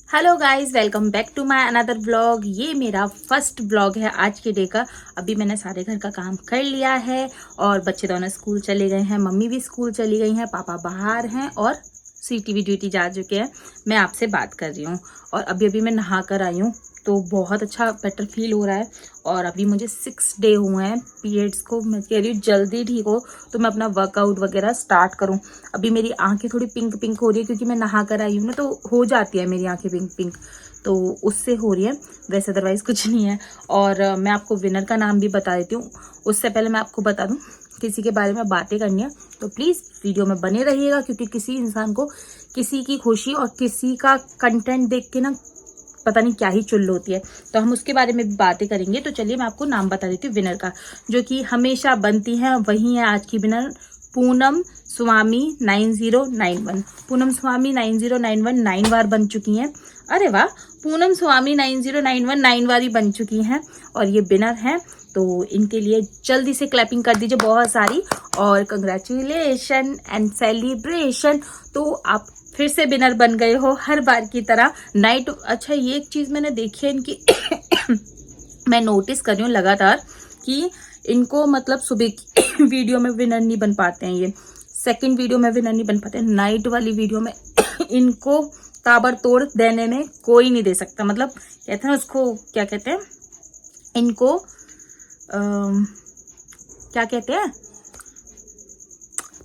Hello guys, welcome back to my another vlog. ये मेरा first vlog है आज के डे का। अभी मैंने सारे घर का काम कर लिया है और बच्चे दोनों स्कूल चले गए हैं, मम्मी भी स्कूल चली गई हैं, पापा बाहर हैं और सीटी भी ड्यूटी जा चुके हैं। मैं आपसे बात कर रही हूँ और अभी अभी मैं नहा कर आई हूँ तो बहुत अच्छा बेटर फील हो रहा है। और अभी मुझे 6 डे हुए हैं पीरियड्स को। मैं कह रही हूँ जल्दी ठीक हो तो मैं अपना वर्कआउट वगैरह स्टार्ट करूँ। अभी मेरी आंखें थोड़ी पिंक पिंक हो रही है क्योंकि मैं नहा कर आई हूँ ना, तो हो जाती है मेरी आंखें पिंक पिंक, तो उससे हो रही है, वैसे अदरवाइज कुछ नहीं है। और मैं आपको विनर का नाम भी बता देती हूँ। उससे पहले मैं आपको बता दूँ, किसी के बारे में बातें करनी है तो प्लीज़ वीडियो में बने रहिएगा, क्योंकि किसी इंसान को किसी की खुशी और किसी का कंटेंट देख के ना पता नहीं क्या ही चुल होती है, तो हम उसके बारे में भी बातें करेंगे। तो चलिए मैं आपको नाम बता देती हूँ विनर का, जो कि हमेशा बनती है वही है आज की विनर, पूनम स्वामी 9091। पूनम स्वामी 9091 9 बार बन चुकी हैं। अरे वाह, पूनम स्वामी 9091 9 बार ही बन चुकी हैं और ये विनर हैं। तो इनके लिए जल्दी से क्लैपिंग कर दीजिए बहुत सारी, और कंग्रेचुलेशन एंड सेलिब्रेशन। तो आप फिर से विनर बन गए हो हर बार की तरह। नाइट, अच्छा ये एक चीज मैंने देखी है इनकी मैं नोटिस कर रही हूँ लगातार कि इनको मतलब सुबह की वीडियो में विनर नहीं बन पाते हैं, ये सेकंड वीडियो में विनर नहीं बन पाते हैं, नाइट वाली वीडियो में इनको ताबड़तोड़ देने में कोई नहीं दे सकता। मतलब कहते हैं उसको, क्या कहते हैं इनको, क्या कहते हैं,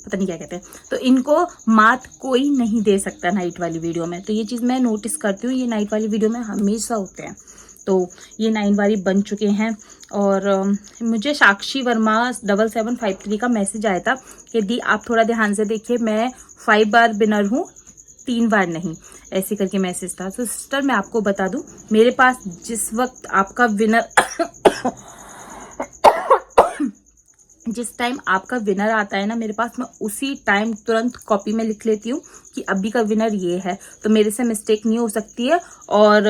पता नहीं क्या कहते हैं, तो इनको मात कोई नहीं दे सकता नाइट वाली वीडियो में। तो ये चीज़ मैं नोटिस करती हूँ, ये नाइट वाली वीडियो में हमेशा होते हैं। तो ये 9 बारी बन चुके हैं। और मुझे साक्षी वर्मा 7753 का मैसेज आया था कि दी आप थोड़ा ध्यान से देखिए, मैं 5 बार विनर हूँ, 3 बार नहीं, ऐसे करके मैसेज था। तो सिस्टर मैं आपको बता दूं, मेरे पास जिस वक्त आपका विनर जिस टाइम आपका विनर आता है ना मेरे पास, मैं उसी टाइम तुरंत कॉपी में लिख लेती हूँ कि अभी का विनर ये है, तो मेरे से मिस्टेक नहीं हो सकती है। और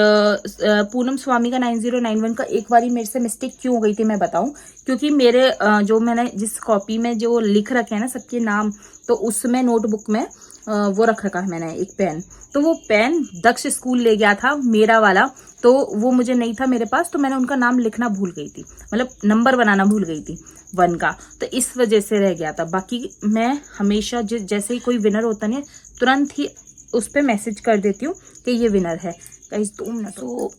पूनम स्वामी का 9091 का एक बारी मेरे से मिस्टेक क्यों हो गई थी मैं बताऊं, क्योंकि मेरे जो मैंने जिस कॉपी में जो लिख रखे हैं ना सबके नाम, तो उसमें नोटबुक में वो रख रखा है मैंने एक पेन, तो वो पेन दक्ष स्कूल ले गया था मेरा वाला, तो वो मुझे नहीं था मेरे पास, तो मैंने उनका नाम लिखना भूल गई थी, मतलब नंबर बनाना भूल गई थी 1 का, तो इस वजह से रह गया था। बाकी मैं हमेशा जैसे ही कोई विनर होता नहीं तुरंत ही उस पर मैसेज कर देती हूँ कि ये विनर है। गाइस 2 मिनट, तो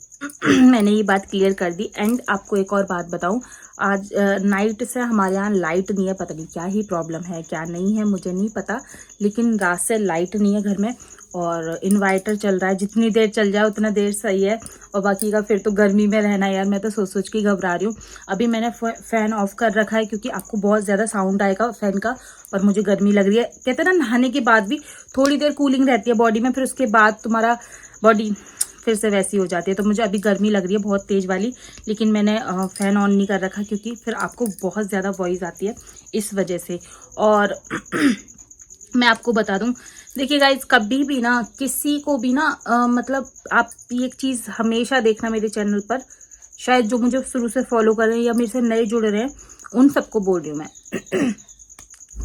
मैंने ये बात क्लियर कर दी। एंड आपको एक और बात बताऊं, आज नाइट से हमारे यहाँ लाइट नहीं है, पता नहीं क्या ही प्रॉब्लम है, क्या नहीं है मुझे नहीं पता, लेकिन रात से लाइट नहीं है घर में और इन्वर्टर चल रहा है, जितनी देर चल जाए उतना देर सही है। और बाकी का फिर तो गर्मी में रहना यार, मैं तो सोच सोच के घबरा रही हूँ। अभी मैंने फैन ऑफ कर रखा है क्योंकि आपको बहुत ज़्यादा साउंड आएगा फैन का, और मुझे गर्मी लग रही है। कहते हैं ना नहाने के बाद भी थोड़ी देर कूलिंग रहती है बॉडी में, फिर उसके बाद तुम्हारा बॉडी फिर से वैसी हो जाती है। तो मुझे अभी गर्मी लग रही है बहुत तेज वाली, लेकिन मैंने फैन ऑन नहीं कर रखा क्योंकि फिर आपको बहुत ज़्यादा वॉइस आती है इस वजह से। और मैं आपको बता दूं, देखिए गाइज, कभी भी ना किसी को भी ना मतलब आप ये एक चीज़ हमेशा देखना मेरे चैनल पर, शायद जो मुझे शुरू से फॉलो कर रहे हैं या मेरे से नए जुड़े रहे हैं उन सबको बोल रही हूँ मैं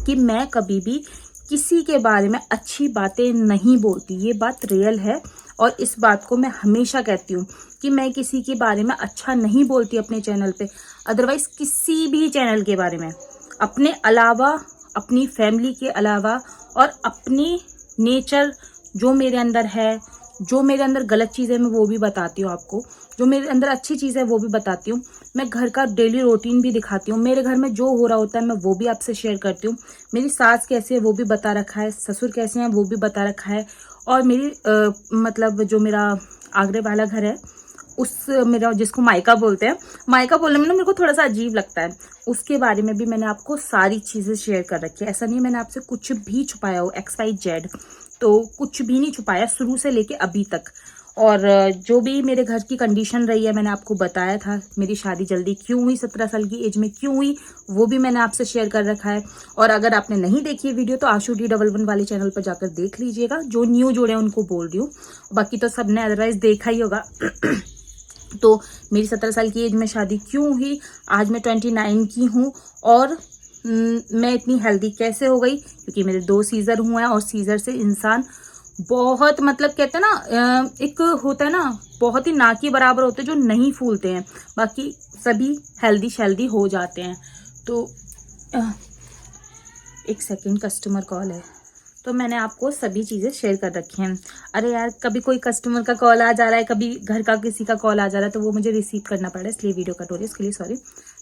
कि मैं कभी भी किसी के बारे में अच्छी बातें नहीं बोलती, ये बात रियल है। और इस बात को मैं हमेशा कहती हूँ कि मैं किसी के बारे में अच्छा नहीं बोलती अपने चैनल पे, अदरवाइज किसी भी चैनल के बारे में, अपने अलावा, अपनी फैमिली के अलावा, और अपनी नेचर जो मेरे अंदर है, जो मेरे अंदर गलत चीज़ है मैं वो भी बताती हूँ आपको, जो मेरे अंदर अच्छी चीज़ है वो भी बताती हूँ। मैं घर का डेली रूटीन भी दिखाती हूँ, मेरे घर में जो हो रहा होता है मैं वो भी आपसे शेयर करती हूँ। मेरी सास कैसी है वो भी बता रखा है, ससुर कैसे हैं वो भी बता रखा है, और मेरी मतलब जो मेरा आगरे वाला घर है, उस मेरा जिसको मायका बोलते हैं, मायका बोलने में ना मेरे को थोड़ा सा अजीब लगता है, उसके बारे में भी मैंने आपको सारी चीज़ें शेयर कर रखी है। ऐसा नहीं मैंने आपसे कुछ भी छुपाया हो, XYZ, तो कुछ भी नहीं छुपाया शुरू से लेके अभी तक। और जो भी मेरे घर की कंडीशन रही है मैंने आपको बताया था, मेरी शादी जल्दी क्यों हुई, 17 साल की एज में क्यों हुई, वो भी मैंने आपसे शेयर कर रखा है। और अगर आपने नहीं देखी है वीडियो तो आशु D11 वाले चैनल पर जाकर देख लीजिएगा, जो न्यू जुड़े उनको बोल रही हूँ, बाकी तो सबने अदरवाइज देखा ही होगा। तो मेरी 17 साल की एज में शादी क्यों हुई, आज मैं 29 की हूँ, और मैं इतनी हेल्दी कैसे हो गई, क्योंकि मेरे 2 सीजर हुए हैं, और सीजर से इंसान बहुत मतलब कहते हैं ना एक होता है ना, बहुत ही ना के बराबर होते हैं जो नहीं फूलते हैं, बाकी सभी हेल्दी शेल्दी हो जाते हैं। तो एक सेकंड, कस्टमर कॉल है। तो मैंने आपको सभी चीज़ें शेयर कर रखी हैं। अरे यार, कभी कोई कस्टमर का कॉल आ जा रहा है, कभी घर का किसी का कॉल आ जा रहा है, तो वो मुझे रिसीव करना पड़ रहा है, इसलिए वीडियो कट हो रही है, इसके लिए सॉरी।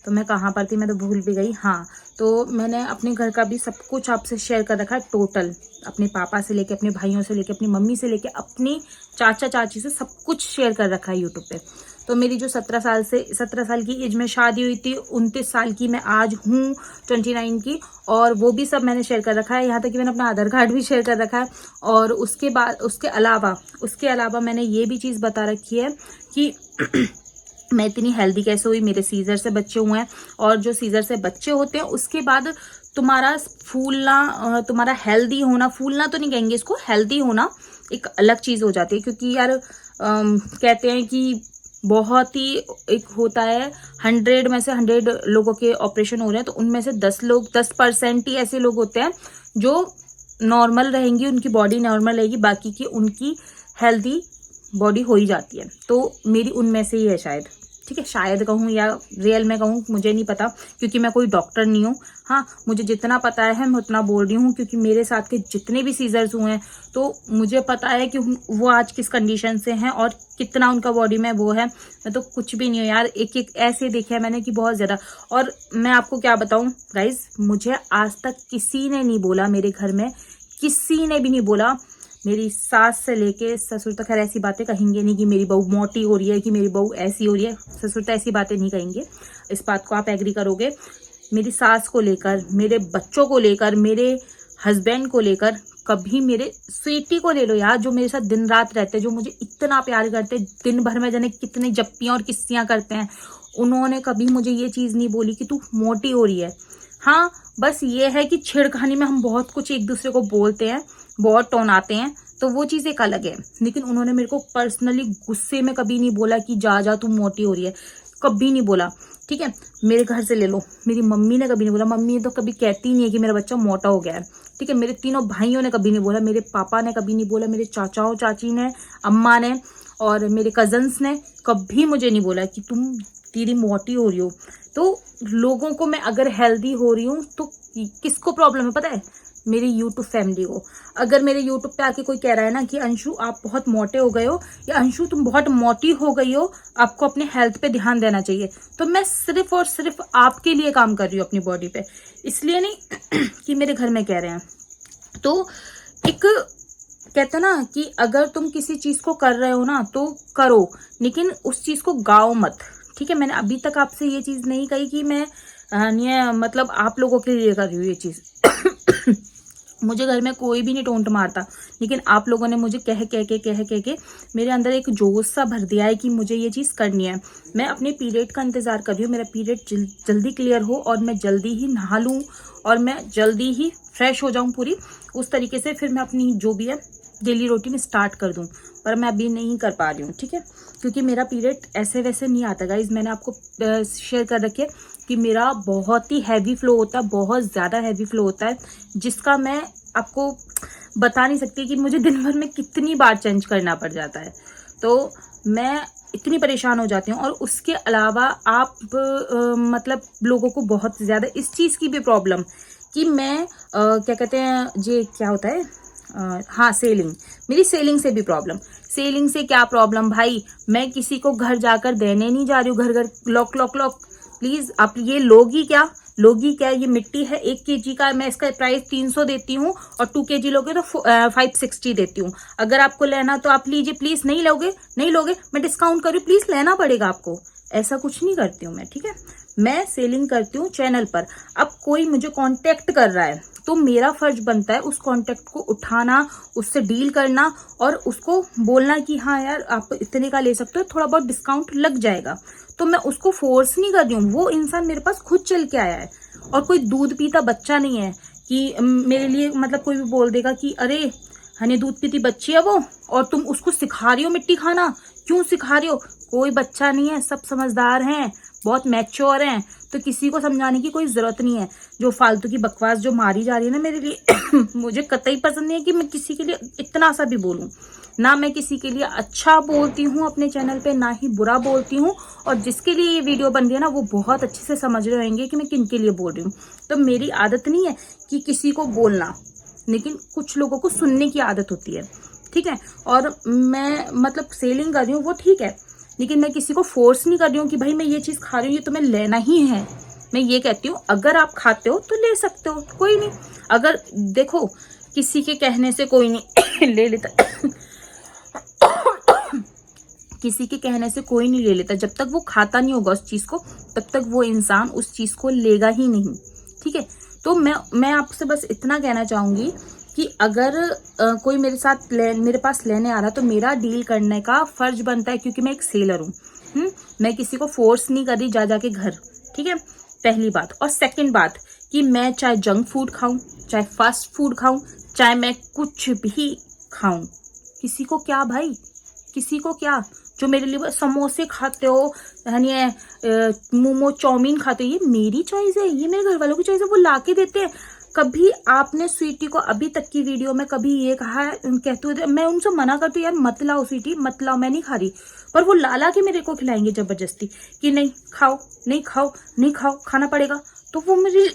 तो मैं कहाँ पर थी, मैं तो भूल भी गई। हाँ, तो मैंने अपने घर का भी सब कुछ आपसे शेयर कर रखा है टोटल, अपने पापा से लेके, अपने भाइयों से लेके, अपनी मम्मी से लेके, अपनी चाचा चाची से सब कुछ शेयर कर रखा है यूट्यूब पे। तो मेरी जो 17 साल की एज में शादी हुई थी, 29 साल की मैं आज हूँ, 29 की, और वो भी सब मैंने शेयर कर रखा है। यहाँ तक कि मैंने अपना आधार कार्ड भी शेयर कर रखा है। और उसके बाद उसके अलावा मैंने ये भी चीज़ बता रखी है कि मैं इतनी हेल्दी कैसे हुई, मेरे सीजर से बच्चे हुए हैं, और जो सीजर से बच्चे होते हैं उसके बाद तुम्हारा फूलना, तुम्हारा हेल्दी होना, फूलना तो नहीं कहेंगे इसको, हेल्दी होना एक अलग चीज़ हो जाती है। क्योंकि यार कहते हैं कि बहुत ही एक होता है, 100 में से 100 लोगों के ऑपरेशन हो रहे हैं, तो उनमें से 10% ही ऐसे लोग होते हैं जो नॉर्मल रहेंगी, उनकी बॉडी नॉर्मल रहेगी, बाकी की उनकी हेल्दी बॉडी हो ही जाती है। तो मेरी उनमें से ही है शायद, ठीक है, शायद कहूँ या रियल में कहूँ, मुझे नहीं पता, क्योंकि मैं कोई डॉक्टर नहीं हूँ। हाँ, मुझे जितना पता है मैं उतना बोल रही हूँ, क्योंकि मेरे साथ के जितने भी सीजर्स हुए हैं तो मुझे पता है कि वो आज किस कंडीशन से हैं और कितना उनका बॉडी में वो है। मैं तो कुछ भी नहीं हूँ यार, एक एक ऐसे देखा है मैंने कि बहुत ज़्यादा। और मैं आपको क्या बताऊँ गाइज, मुझे आज तक किसी ने नहीं बोला, मेरे घर में किसी ने भी नहीं बोला, मेरी सास से लेके ससुर तक, खैर ऐसी बातें कहेंगे नहीं कि मेरी बहू मोटी हो रही है, कि मेरी बहू ऐसी हो रही है, ससुर तो ऐसी बातें नहीं कहेंगे, इस बात को आप एग्री करोगे। मेरी सास को लेकर, मेरे बच्चों को लेकर, मेरे हस्बैंड को लेकर, कभी मेरे स्वीटी को ले लो यार, जो मेरे साथ दिन रात रहते, जो मुझे इतना प्यार करते, दिन भर में जाने कितनी जप्पियाँ और किस्तियाँ करते हैं, उन्होंने कभी मुझे ये चीज़ नहीं बोली कि तू मोटी हो रही है। हाँ, बस ये है कि छेड़खानी में हम बहुत कुछ एक दूसरे को बोलते हैं, बहुत टोन आते हैं, तो वो चीज़ एक अलग है। लेकिन उन्होंने मेरे को पर्सनली गुस्से में कभी नहीं बोला कि जा तू मोटी हो रही है, कभी नहीं बोला। ठीक है, मेरे घर से ले लो, मेरी मम्मी ने कभी नहीं बोला, मम्मी तो कभी कहती नहीं है कि मेरा बच्चा मोटा हो गया है। ठीक है, मेरे तीनों भाइयों ने कभी नहीं बोला, मेरे पापा ने कभी नहीं बोला, मेरे चाचाओ चाची ने, अम्मा ने और मेरे कजन्स ने कभी मुझे नहीं बोला कि तुम दीदी मोटी हो रही हो। तो लोगों को मैं अगर हेल्दी हो रही हूँ तो किसको प्रॉब्लम है पता है? मेरी यूट्यूब फैमिली को। अगर मेरे यूट्यूब पे आके कोई कह रहा है ना कि अंशु आप बहुत मोटे हो गए हो, या अंशु तुम बहुत मोटी हो गई हो, आपको अपने हेल्थ पे ध्यान देना चाहिए, तो मैं सिर्फ और सिर्फ आपके लिए काम कर रही हूँ अपनी बॉडी पे, इसलिए नहीं कि मेरे घर में कह रहे हैं। तो एक कहते हैं ना कि अगर तुम किसी चीज को कर रहे हो ना तो करो, लेकिन उस चीज को गाओ मत। ठीक है, मैंने अभी तक आपसे ये चीज नहीं कही कि मैं मतलब आप लोगों के लिए कर रही हूँ ये चीज। मुझे घर में कोई भी नहीं टोंट मारता, लेकिन आप लोगों ने मुझे कह के मेरे अंदर एक जोश सा भर दिया है कि मुझे ये चीज़ करनी है। मैं अपने पीरियड का इंतज़ार कर रही हूँ, मेरा पीरियड जल्दी क्लियर हो और मैं जल्दी ही नहा लूँ और मैं जल्दी ही फ्रेश हो जाऊँ पूरी, उस तरीके से फिर मैं अपनी जो भी है डेली रूटीन स्टार्ट कर दूँ, पर मैं अभी नहीं कर पा रही हूँ। ठीक है, क्योंकि मेरा पीरियड ऐसे वैसे नहीं आता गाइज, मैंने आपको शेयर कर रखी है कि मेरा बहुत ही हैवी फ्लो होता है, बहुत ज़्यादा हैवी फ्लो होता है, जिसका मैं आपको बता नहीं सकती कि मुझे दिन भर में कितनी बार चेंज करना पड़ जाता है। तो मैं इतनी परेशान हो जाती हूँ, और उसके अलावा आप मतलब लोगों को बहुत ज़्यादा इस चीज़ की भी प्रॉब्लम कि मैं क्या कहते हैं ये क्या होता है, हाँ सेलिंग, मेरी सेलिंग से भी प्रॉब्लम। सेलिंग से क्या प्रॉब्लम भाई, मैं किसी को घर जाकर देने नहीं जा रही हूँ, घर घर लॉक लॉक लॉक। प्लीज आप ये लोगी क्या, ये मिट्टी है 1 kg का, मैं इसका प्राइस 300 देती हूँ, और 2 kg लोगे तो 560 देती हूँ। अगर आपको लेना तो आप लीजिए, प्लीज नहीं लोगे मैं डिस्काउंट करूँ, प्लीज लेना पड़ेगा आपको। ऐसा कुछ नहीं करती हूँ मैं। ठीक है, मैं सेलिंग करती हूँ चैनल पर। अब कोई मुझे कांटेक्ट कर रहा है तो मेरा फर्ज बनता है उस कांटेक्ट को उठाना, उससे डील करना और उसको बोलना कि हाँ यार आप इतने का ले सकते हो, थोड़ा बहुत डिस्काउंट लग जाएगा। तो मैं उसको फोर्स नहीं कर रही हूँ, वो इंसान मेरे पास खुद चल के आया है, और कोई दूध पीता बच्चा नहीं है कि मेरे लिए मतलब कोई भी बोल देगा कि अरे हनी दूध पीती बच्ची है वो और तुम उसको सिखा रही हो मिट्टी खाना, क्यों सिखा रही हो? कोई बच्चा नहीं है, सब समझदार हैं, बहुत मैच्योर हैं। तो किसी को समझाने की कोई जरूरत नहीं है। जो फालतू की बकवास जो मारी जा रही है ना मेरे लिए मुझे कतई पसंद नहीं है कि मैं किसी के लिए इतना सा भी बोलूं। ना मैं किसी के लिए अच्छा बोलती हूँ अपने चैनल पे, ना ही बुरा बोलती हूँ। और जिसके लिए ये वीडियो बन रही है ना वो बहुत अच्छे से समझ रहे होंगे कि मैं किन के लिए बोल रही हूँ। तो मेरी आदत नहीं है कि किसी को बोलना, लेकिन कुछ लोगों को सुनने की आदत होती है, ठीक है। और मैं मतलब सेलिंग कर रही हूँ वो ठीक है, लेकिन मैं किसी को फोर्स नहीं कर रही हूँ कि भाई मैं ये चीज खा रही हूँ ये तुम्हें लेना ही है। मैं ये कहती हूँ अगर आप खाते हो तो ले सकते हो, कोई नहीं। अगर देखो किसी के कहने से कोई नहीं ले लेता किसी के कहने से कोई नहीं ले लेता। जब तक वो खाता नहीं होगा उस चीज को, तब तक वो इंसान उस चीज को लेगा ही नहीं, ठीक है। तो मैं आपसे बस इतना कहना चाहूंगी कि अगर कोई मेरे पास लेने आ रहा तो मेरा डील करने का फर्ज बनता है, क्योंकि मैं एक सेलर हूँ। मैं किसी को फोर्स नहीं कर रही जा जाके घर, ठीक है, पहली बात। और सेकंड बात कि मैं चाहे जंक फूड खाऊं, चाहे फास्ट फूड खाऊं, चाहे मैं कुछ भी खाऊं, किसी को क्या भाई, किसी को क्या। जो मेरे लिए समोसे खाते हो, मोमो चाउमीन खाते हो, ये मेरी चॉइस है, ये मेरे घर वालों की चॉइस है, वो लाके देते हैं। कभी आपने स्वीटी को अभी तक की वीडियो में कभी ये कहा है, कहते हुए मैं उनसे मना करती हूँ यार मत लाओ स्वीटी मत लाओ, मैं नहीं खा रही, पर वो ला के मेरे को खिलाएंगे जबरदस्ती कि नहीं खाओ नहीं खाओ नहीं खाओ, खाना पड़ेगा। तो वो मेरे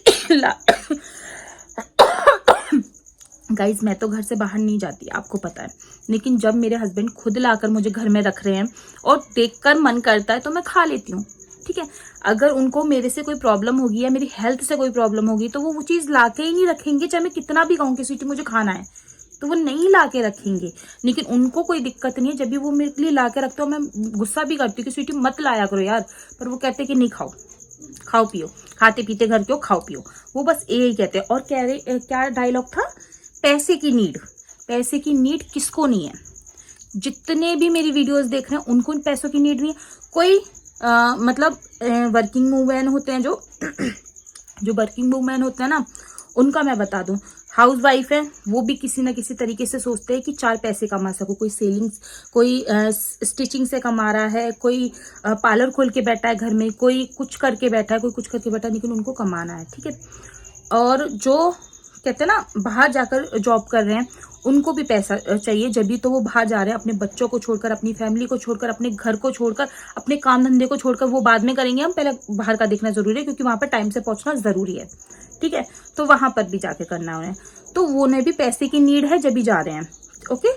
गाइज मैं तो घर से बाहर नहीं जाती आपको पता है, लेकिन जब मेरे हस्बैंड खुद लाकर मुझे घर में रख रहे हैं और देखकर मन करता है तो मैं खा लेती हूँ, ठीक है। अगर उनको मेरे से कोई प्रॉब्लम होगी या मेरी हेल्थ से कोई प्रॉब्लम होगी तो वो चीज लाके ही नहीं रखेंगे, चाहे मैं कितना भी कहूँ कि स्वीटी मुझे खाना है, तो वो नहीं लाके रखेंगे। लेकिन उनको कोई दिक्कत नहीं है, जब भी वो मेरे लिए लाके रखते हो मैं गुस्सा भी करती हूँ कि स्वीटी मत लाया करो यार, पर वो कहते कि नहीं खाओ खाओ पियो, खाते पीते घर के हो खाओ पियो, वो बस यही कहते हैं। और कह रहे क्या डायलॉग था, पैसे की नीड किसको नहीं है। जितने भी मेरी वीडियोस देख रहे हैं उनको इन पैसों की नीड नहीं है। कोई मतलब वर्किंग वूमेन होते हैं जो वर्किंग वूमेन होते हैं ना, उनका मैं बता दूं, हाउस वाइफ है वो भी किसी ना किसी तरीके से सोचते हैं कि 4 पैसे कमा सको। कोई सेलिंग, कोई स्टिचिंग से कमा रहा है, कोई पार्लर खोल के बैठा है घर में, कोई कुछ करके बैठा है, कोई कुछ करके बैठा है, लेकिन उनको कमाना है, ठीक है। और जो कहते हैं ना बाहर जाकर जॉब कर रहे हैं उनको भी पैसा चाहिए, जब भी तो वो बाहर जा रहे हैं, अपने बच्चों को छोड़कर, अपनी फैमिली को छोड़कर, अपने घर को छोड़कर, अपने काम धंधे को छोड़कर, वो बाद में करेंगे, हम पहले बाहर का देखना जरूरी है, क्योंकि वहां पर टाइम से पहुंचना जरूरी है, ठीक है। तो वहां पर भी जाके करना है उन्हें, तो उन्हें भी पैसे की नीड है जब भी जा रहे हैं, ओके।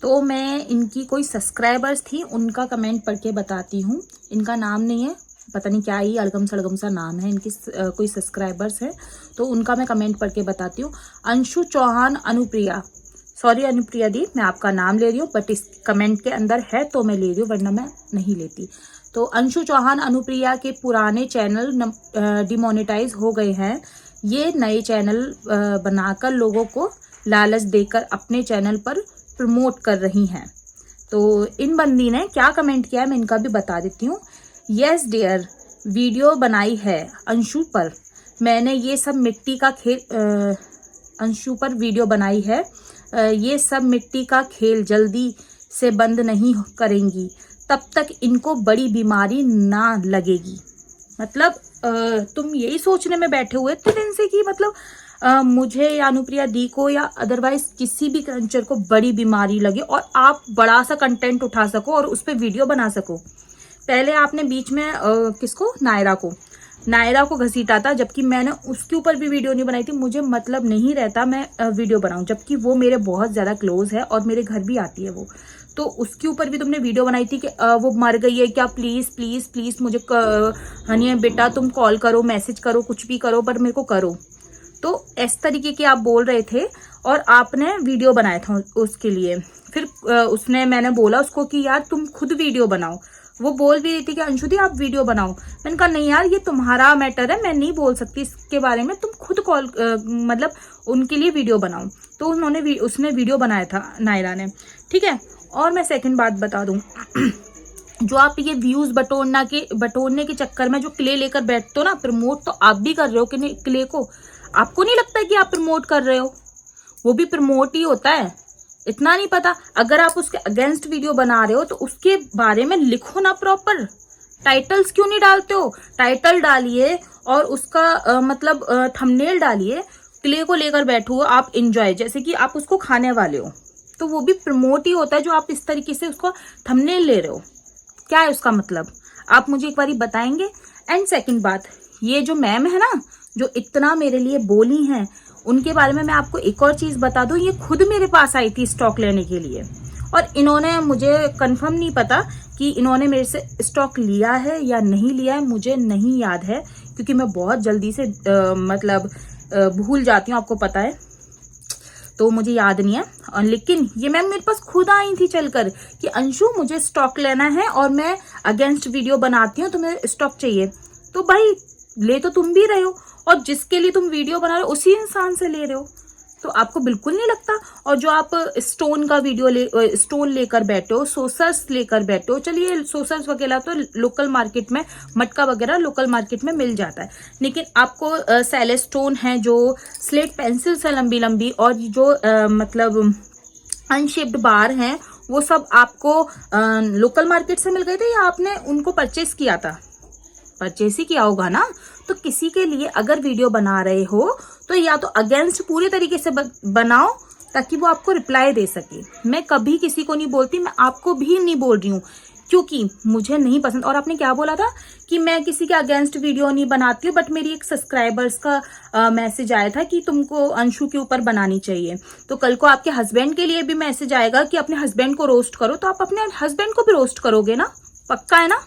तो मैं इनकी कोई सब्सक्राइबर्स थी उनका कमेंट पढ़ के बताती हूँ, इनका नाम नहीं है, पता नहीं क्या ही अलगम सड़गम सा नाम है इनकी, कोई सब्सक्राइबर्स है तो उनका मैं कमेंट पढ़ के बताती हूँ। अंशु चौहान अनुप्रिया, सॉरी अनुप्रिया दी मैं आपका नाम ले रही हूँ, बट इस कमेंट के अंदर है तो मैं ले रही हूँ, वरना मैं नहीं लेती। तो अंशु चौहान अनुप्रिया के पुराने चैनल डिमोनेटाइज हो गए हैं, ये नए चैनल बनाकर लोगों को लालच देकर अपने चैनल पर प्रमोट कर रही हैं। तो इन बंदी ने क्या कमेंट किया है मैं इनका भी बता देती हूँ। यस डियर, वीडियो बनाई है अंशु पर, मैंने ये सब मिट्टी का खेल अंशु पर वीडियो बनाई है, ये सब मिट्टी का खेल जल्दी से बंद नहीं करेंगी, तब तक इनको बड़ी बीमारी ना लगेगी। मतलब तुम यही सोचने में बैठे हुए इतने दिन से कि मतलब मुझे या अनुप्रिया दी को या अदरवाइज किसी भी क्रंचर को बड़ी बीमारी लगे और आप बड़ा सा कंटेंट उठा सको और उस पर वीडियो बना सको। पहले आपने बीच में किसको, नायरा को घसीटा था, जबकि मैंने उसके ऊपर भी वीडियो नहीं बनाई थी, मुझे मतलब नहीं रहता मैं वीडियो बनाऊं, जबकि वो मेरे बहुत ज्यादा क्लोज है और मेरे घर भी आती है वो, तो उसके ऊपर भी तुमने वीडियो बनाई थी कि वो मर गई है क्या, प्लीज प्लीज प्लीज मुझे हनी बेटा तुम कॉल करो, मैसेज करो, कुछ भी करो, पर मेरे को करो। तो इस तरीके के आप बोल रहे थे और आपने वीडियो बनाया था उसके लिए। फिर मैंने बोला उसको कि यार तुम खुद वीडियो बनाओ, वो बोल भी रही थी कि अंशु दी आप वीडियो बनाओ, मैंने कहा नहीं यार ये तुम्हारा मैटर है, मैं नहीं बोल सकती इसके बारे में, तुम खुद कॉल मतलब उनके लिए वीडियो बनाओ। तो उसने वीडियो बनाया था नायरा ने, ठीक है। और मैं सेकंड बात बता दूं जो आप ये व्यूज बटोरने के चक्कर में जो क्ले लेकर बैठते हो ना, प्रमोट तो आप भी कर रहे हो कि नहीं क्ले को, आपको नहीं लगता है कि आप प्रमोट कर रहे हो, वो भी प्रमोट ही होता है, इतना नहीं पता। अगर आप उसके अगेंस्ट वीडियो बना रहे हो तो उसके बारे में लिखो ना प्रॉपर, टाइटल्स क्यों नहीं डालते हो? टाइटल डालिए और उसका मतलब थंबनेल डालिए, क्ले को लेकर बैठो आप, एंजॉय, जैसे कि आप उसको खाने वाले हो, तो वो भी प्रमोट ही होता है जो आप इस तरीके से उसको थंबनेल ले रहे हो। क्या है उसका मतलब? आप मुझे एक बारी बताएंगे। एंड सेकंड बात, ये जो मैम है ना जो इतना मेरे लिए बोली हैं, उनके बारे में मैं आपको एक और चीज बता दूं, ये खुद मेरे पास आई थी स्टॉक लेने के लिए, और इन्होंने, मुझे कंफर्म नहीं पता कि इन्होंने मेरे से स्टॉक लिया है या नहीं लिया है, मुझे नहीं याद है क्योंकि मैं बहुत जल्दी से भूल जाती हूँ, आपको पता है, तो मुझे याद नहीं है। और लेकिन ये मैम मेरे पास खुद आई थी चलकर कि अंशु मुझे स्टॉक लेना है और मैं अगेंस्ट वीडियो बनाती हूँ, तुम्हें स्टॉक चाहिए। तो भाई ले तो तुम भी रहे हो, और जिसके लिए तुम वीडियो बना रहे हो उसी इंसान से ले रहे हो, तो आपको बिल्कुल नहीं लगता? और जो आप स्टोन का स्टोन लेकर बैठे हो, सोसर्स लेकर बैठे हो, चलिए सोसर्स वगैरह तो लोकल मार्केट में, मटका वगैरह लोकल मार्केट में मिल जाता है, लेकिन आपको सेले स्टोन है जो स्लेट पेंसिल से लंबी लंबी, और जो मतलब अनशेप्ड बार हैं, वो सब आपको लोकल मार्केट से मिल गए थे या आपने उनको परचेस किया था? परचेस ही किया होगा ना। तो किसी के लिए अगर वीडियो बना रहे हो तो या तो अगेंस्ट पूरे तरीके से बनाओ ताकि वो आपको रिप्लाई दे सके। मैं कभी किसी को नहीं बोलती, मैं आपको भी नहीं बोल रही हूँ क्योंकि मुझे नहीं पसंद। और आपने क्या बोला था कि मैं किसी के अगेंस्ट वीडियो नहीं बनाती हूँ, बट मेरी एक सब्सक्राइबर्स का मैसेज आया था कि तुमको अंशु के ऊपर बनानी चाहिए। तो कल को आपके हस्बैंड के लिए भी मैसेज आएगा कि अपने हस्बैंड को रोस्ट करो, तो आप अपने हस्बैंड को भी रोस्ट करोगे ना? पक्का है ना?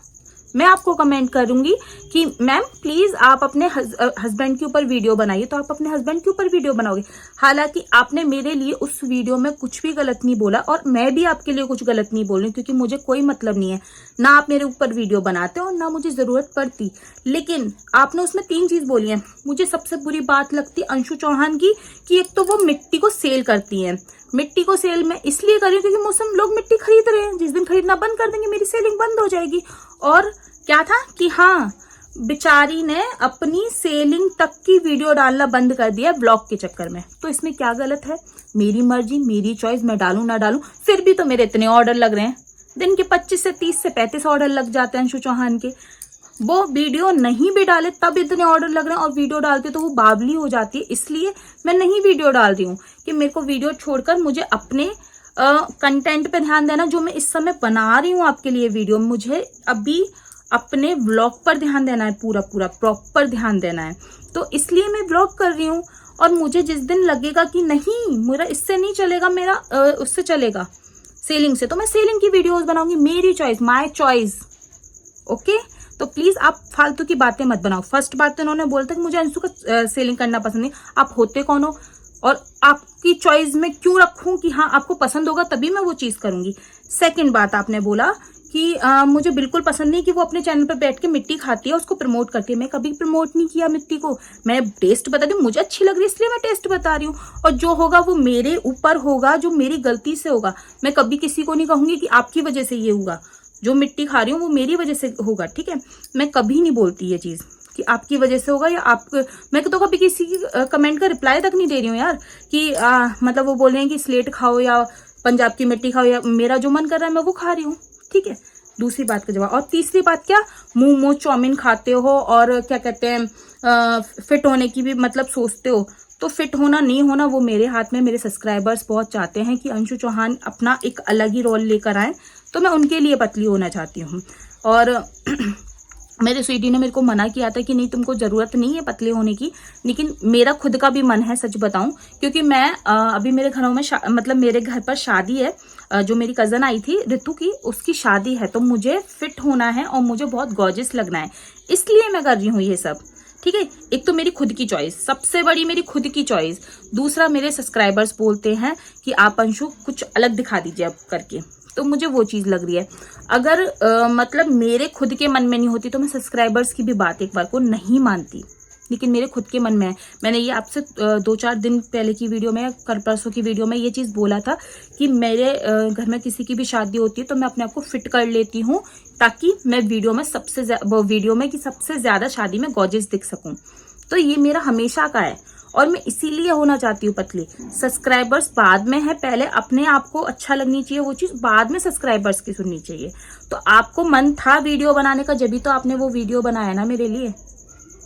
मैं आपको कमेंट करूंगी कि मैम प्लीज आप अपने हस्बैंड के ऊपर वीडियो बनाइए, तो आप अपने हस्बैंड के ऊपर वीडियो बनाओगे। हालांकि आपने मेरे लिए उस वीडियो में कुछ भी गलत नहीं बोला और मैं भी आपके लिए कुछ गलत नहीं बोल रही, क्योंकि मुझे कोई मतलब नहीं है, ना आप मेरे ऊपर वीडियो बनाते और ना मुझे जरूरत पड़ती। लेकिन आपने उसमें 3 चीज बोली है। मुझे सबसे बुरी बात लगती है अंशु चौहान की कि एक तो वो मिट्टी को सेल करती है। मिट्टी को सेल मैं इसलिए कर रही हूँ क्योंकि मौसम लोग मिट्टी खरीद रहे हैं, जिस दिन खरीदना बंद कर देंगे मेरी सेलिंग बंद हो जाएगी। और क्या था कि हाँ, बेचारी ने अपनी सेलिंग तक की वीडियो डालना बंद कर दिया ब्लॉग के चक्कर में। तो इसमें क्या गलत है? मेरी मर्जी, मेरी चॉइस, मैं डालूं ना डालूं। फिर भी तो मेरे इतने ऑर्डर लग रहे हैं, दिन के 25 से 30 से 35 ऑर्डर लग जाते हैं अंशु चौहान के। वो वीडियो नहीं भी डाले तब इतने ऑर्डर लग रहे हैं, और वीडियो डालते तो वो बावली हो जाती है। इसलिए मैं नहीं वीडियो डाल रही हूँ कि मेरे को वीडियो छोड़कर मुझे अपने कंटेंट पे ध्यान देना, जो मैं इस समय बना रही हूँ आपके लिए वीडियो। मुझे अभी अपने व्लॉग पर ध्यान देना है, पूरा प्रॉपर ध्यान देना है, तो इसलिए मैं व्लॉग कर रही हूँ। और मुझे जिस दिन लगेगा कि नहीं मेरा इससे नहीं चलेगा, मेरा उससे चलेगा, सेलिंग से, तो मैं सेलिंग की वीडियोस बनाऊंगी। मेरी चॉइस, माय चॉइस। ओके, तो प्लीज आप फालतू की बातें मत बनाओ। फर्स्ट बात तो इन्होंने बोला था कि मुझे अंशु का सेलिंग करना पसंद नहीं। आप होते कौन हो और आपकी चॉइस में क्यों रखूं कि हाँ आपको पसंद होगा तभी मैं वो चीज करूंगी। सेकंड बात, आपने बोला कि मुझे बिल्कुल पसंद नहीं कि वो अपने चैनल पर बैठ के मिट्टी खाती है, उसको प्रमोट करती है। मैं कभी प्रमोट नहीं किया मिट्टी को, मैं टेस्ट बता दी, मुझे अच्छी लग रही है इसलिए मैं टेस्ट बता रही हूँ। और जो होगा वो मेरे ऊपर होगा, जो मेरी गलती से होगा। मैं कभी किसी को नहीं कहूंगी कि आपकी वजह से ये हुआ, जो मिट्टी खा रही हूँ वो मेरी वजह से होगा, ठीक है? मैं कभी नहीं बोलती ये चीज कि आपकी वजह से होगा या आप। मैं तो कभी किसी की कमेंट का रिप्लाई तक नहीं दे रही हूँ यार कि मतलब वो बोल रहे हैं कि स्लेट खाओ या पंजाब की मिट्टी खाओ, या मेरा जो मन कर रहा है मैं वो खा रही हूँ, ठीक है? दूसरी बात का जवाब। और तीसरी बात क्या, मोमो चाउमीन खाते हो और क्या कहते हैं फिट होने की भी मतलब सोचते हो, तो फिट होना नहीं होना वो मेरे हाथ में। मेरे सब्सक्राइबर्स बहुत चाहते हैं कि अंशु चौहान अपना एक अलग ही रोल लेकर आए, तो मैं उनके लिए पतली होना चाहती हूँ। और मेरे स्वीटी ने मेरे को मना किया था कि नहीं तुमको जरूरत नहीं है पतले होने की, लेकिन मेरा खुद का भी मन है, सच बताऊं, क्योंकि मैं अभी मेरे घरों में मतलब मेरे घर पर शादी है, जो मेरी कजन आई थी ऋतु की, उसकी शादी है, तो मुझे फिट होना है और मुझे बहुत गॉर्जियस लगना है, इसलिए मैं कर रही हूँ ये सब, ठीक है? एक तो मेरी खुद की चॉइस, सबसे बड़ी मेरी खुद की चॉइस। दूसरा, मेरे सब्सक्राइबर्स बोलते हैं कि आप अंशु कुछ अलग दिखा दीजिए अब करके, तो मुझे वो चीज लग रही है। अगर मतलब मेरे खुद के मन में नहीं होती तो मैं सब्सक्राइबर्स की भी बात एक बार को नहीं मानती, लेकिन मेरे खुद के मन में है। मैंने ये आपसे 2-4 दिन पहले की वीडियो में, कल परसों की वीडियो में ये चीज बोला था कि मेरे घर में किसी की भी शादी होती है तो मैं अपने आप को फिट कर लेती हूँ ताकि मैं वीडियो में सबसे ज्यादा शादी में गॉर्जियस दिख सकूं। तो ये मेरा हमेशा का है। और मैं इसीलिए होना चाहती हूँ पतली। सब्सक्राइबर्स बाद में है, पहले अपने आप को अच्छा लगनी चाहिए वो चीज, बाद में सब्सक्राइबर्स की सुननी चाहिए। तो आपको मन था वीडियो बनाने का, जब भी तो आपने वो वीडियो बनाया ना मेरे लिए।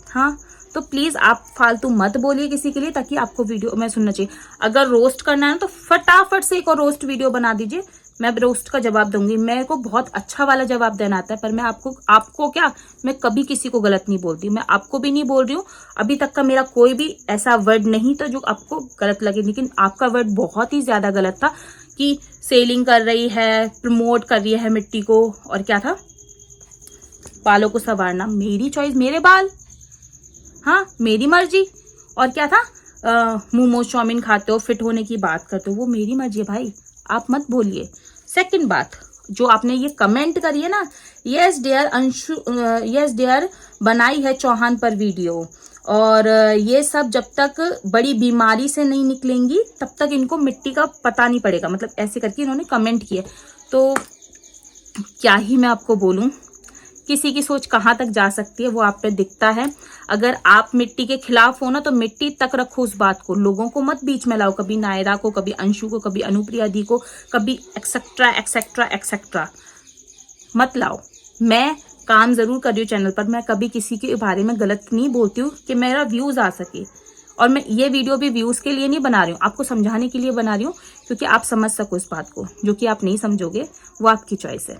हाँ, तो प्लीज आप फालतू मत बोलिए किसी के लिए, ताकि आपको वीडियो में सुनना चाहिए। अगर रोस्ट करना है तो फटाफट से एक और रोस्ट वीडियो बना दीजिए, मैं रोस्ट का जवाब दूंगी। मेरे को बहुत अच्छा वाला जवाब देना आता है, पर मैं आपको क्या, मैं कभी किसी को गलत नहीं बोलती। मैं आपको भी नहीं बोल रही हूँ, अभी तक का मेरा कोई भी ऐसा वर्ड नहीं था जो आपको गलत लगे। लेकिन आपका वर्ड बहुत ही ज्यादा गलत था कि सेलिंग कर रही है, प्रमोट कर रही है मिट्टी को, और क्या था, बालों को संवारना। मेरी चॉइस, मेरे बाल, हाँ मेरी मर्जी। और क्या था, मोमोज चाउमीन खाते हो, फिट होने की बात करते हो, वो मेरी मर्जी है भाई, आप मत बोलिए। सेकंड बात, जो आपने ये कमेंट करी है ना, yes dear Anshu, yes dear बनाई है चौहान पर वीडियो, और ये सब जब तक बड़ी बीमारी से नहीं निकलेंगी तब तक इनको मिट्टी का पता नहीं पड़ेगा, मतलब ऐसे करके इन्होंने कमेंट किए। तो क्या ही मैं आपको बोलूं, किसी की सोच कहाँ तक जा सकती है वो आप पे दिखता है। अगर आप मिट्टी के खिलाफ हो ना, तो मिट्टी तक रखो उस बात को, लोगों को मत बीच में लाओ, कभी नायरा को, कभी अंशु को, कभी अनुप्रिया दी को, कभी एक्सेट्रा एक्सेट्रा एक्सेट्रा मत लाओ। मैं काम जरूर कर रही हूँ चैनल पर, मैं कभी किसी के बारे में गलत नहीं बोलती हूँ कि मेरा व्यूज आ सके। और मैं ये वीडियो भी व्यूज के लिए नहीं बना रही हूँ, आपको समझाने के लिए बना रही हूँ, क्योंकि आप समझ सको इस बात को। जो कि आप नहीं समझोगे वो आपकी चॉइस है,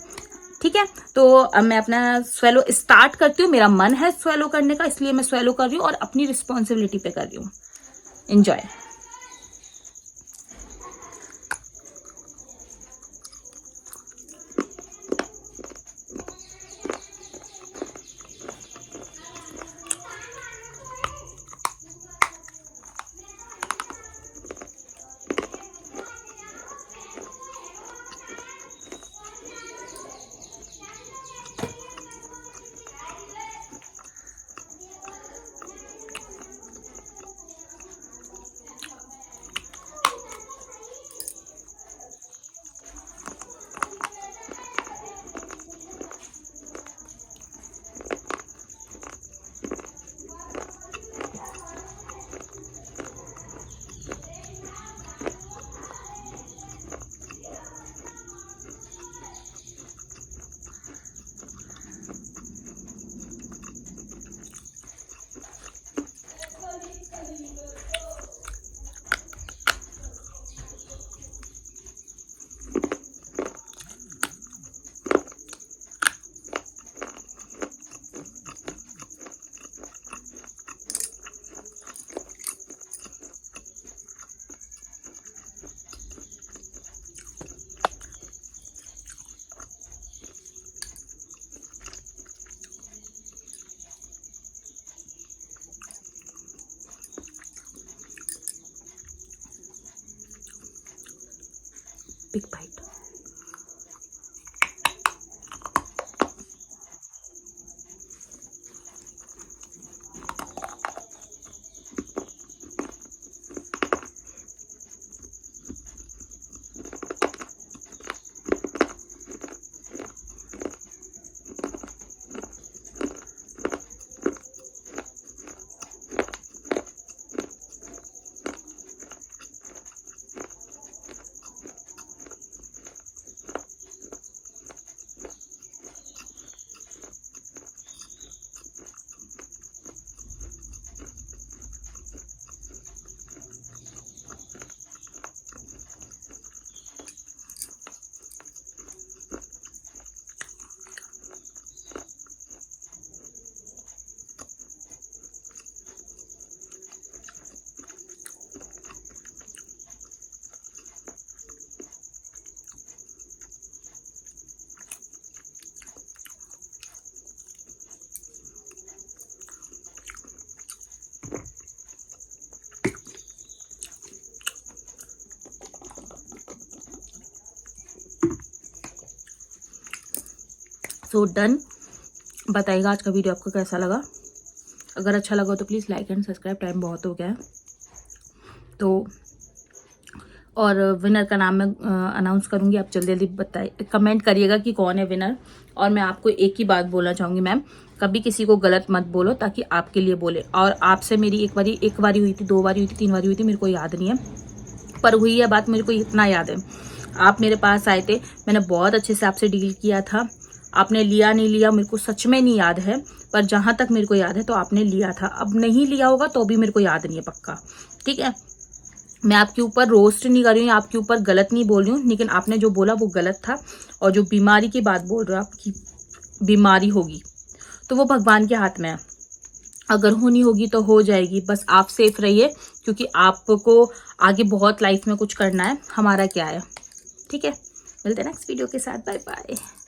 ठीक है। तो अब मैं अपना स्वेलो स्टार्ट करती हूँ। मेरा मन है स्वेलो करने का, इसलिए मैं स्वेलो कर रही हूँ और अपनी रिस्पॉन्सिबिलिटी पे कर रही हूँ। Enjoy. Big bite. So done. बताइएगा आज का वीडियो आपको कैसा लगा। अगर अच्छा लगा तो please like and subscribe, time बहुत हो गया है तो। और विनर का नाम मैं अनाउंस करूंगी, आप जल्दी जल्दी बताइए, कमेंट करिएगा कि कौन है विनर। और मैं आपको एक ही बात बोलना चाहूँगी मैम, कभी किसी को गलत मत बोलो ताकि आपके लिए बोले। और आपसे मेरी एक बारी हुई थी, 2 बारी हुई थी, 3 बारी हुई थी, मेरे को याद नहीं है, पर हुई है बात, मेरे को इतना याद है। आप मेरे पास आए थे, मैंने बहुत अच्छे से आपसे डील किया था, आपने लिया नहीं लिया मेरे को सच में नहीं याद है, पर जहां तक मेरे को याद है तो आपने लिया था। अब नहीं लिया होगा तो भी मेरे को याद नहीं है पक्का, ठीक है। मैं आपके ऊपर रोस्ट नहीं कर रही हूँ, आपके ऊपर गलत नहीं बोल रही हूँ, लेकिन आपने जो बोला वो गलत था। और जो बीमारी की बात बोल रहे हो, आपकी बीमारी होगी तो वो भगवान के हाथ में है, अगर होनी होगी तो हो जाएगी। बस आप सेफ रहिए, क्योंकि आपको आगे बहुत लाइफ में कुछ करना है, हमारा क्या है, ठीक है। मिलते हैं नेक्स्ट वीडियो के साथ, बाय बाय।